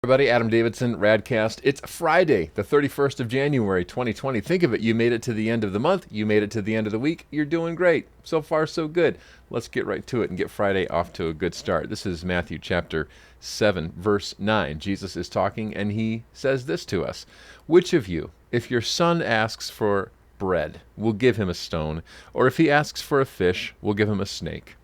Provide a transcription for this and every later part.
Everybody, Adam Davidson, RadCast. It's Friday, the 31st of January, 2020. Think of it. You made it to the end of the month. You made it to the end of the week. You're doing great. So far, so good. Let's get right to it and get Friday off to a good start. This is Matthew chapter 7, verse 9. Jesus is talking, and he says this to us. Which of you, if your son asks for bread, will give him a stone? Or if he asks for a fish, will give him a snake?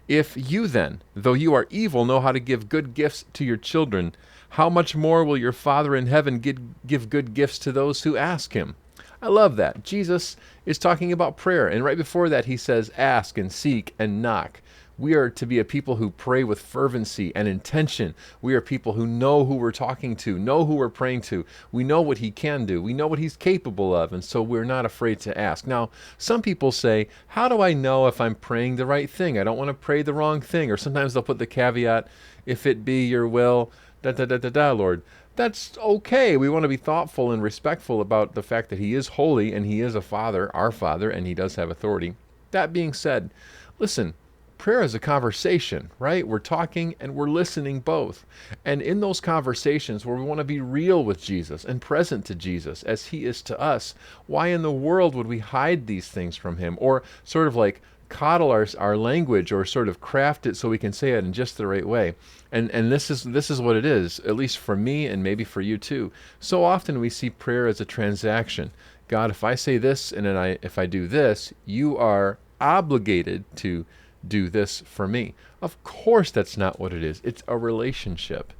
If you then, though you are evil, know how to give good gifts to your children, how much more will your Father in heaven give good gifts to those who ask him? I love that. Jesus is talking about prayer, and right before that he says, ask and seek and knock. We are to be a people who pray with fervency and intention. We are people who know who we're talking to, know who we're praying to. We know what he can do. We know what he's capable of, and so we're not afraid to ask. Now, some people say, how do I know if I'm praying the right thing? I don't want to pray the wrong thing. Or sometimes they'll put the caveat, if it be your will, Lord. That's okay. We want to be thoughtful and respectful about the fact that he is holy and he is a father, our father, and he does have authority. That being said, listen, prayer is a conversation, right? We're talking and we're listening both. And in those conversations where we want to be real with Jesus and present to Jesus as he is to us, why in the world would we hide these things from him or sort of like coddle our language or sort of craft it so we can say it in just the right way? And this is what it is, at least for me and maybe for you too. So often we see prayer as a transaction. God, if I say this and then if I do this, you are obligated to do this for me. Of course that's not what it is. It's a relationship.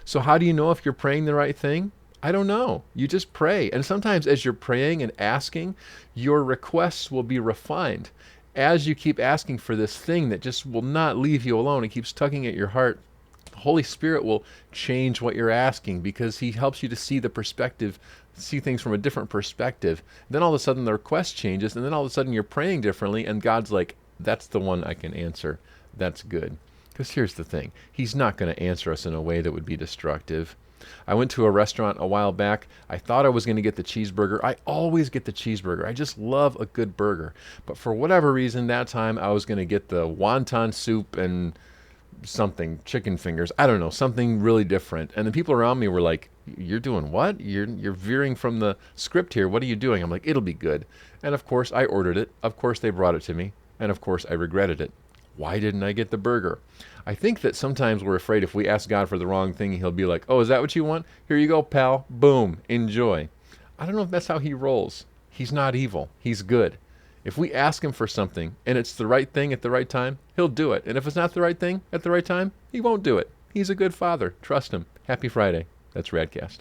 So how do you know if you're praying the right thing? I don't know. You just pray. And sometimes as you're praying and asking, your requests will be refined. As you keep asking for this thing that just will not leave you alone, it keeps tugging at your heart, the Holy Spirit will change what you're asking because he helps you to see the perspective, see things from a different perspective. Then all of a sudden the request changes, and then all of a sudden you're praying differently, and God's like, that's the one I can answer. That's good. Because here's the thing. He's not going to answer us in a way that would be destructive. I went to a restaurant a while back. I thought I was going to get the cheeseburger. I always get the cheeseburger. I just love a good burger. But for whatever reason, that time I was going to get the wonton soup and something, chicken fingers. I don't know, something really different. And the people around me were like, you're doing what? You're veering from the script here. What are you doing? I'm like, it'll be good. And of course, I ordered it. Of course, they brought it to me. And of course, I regretted it. Why didn't I get the burger? I think that sometimes we're afraid if we ask God for the wrong thing, he'll be like, oh, is that what you want? Here you go, pal. Boom. Enjoy. I don't know if that's how he rolls. He's not evil. He's good. If we ask him for something and it's the right thing at the right time, he'll do it. And if it's not the right thing at the right time, he won't do it. He's a good father. Trust him. Happy Friday. That's RadCast.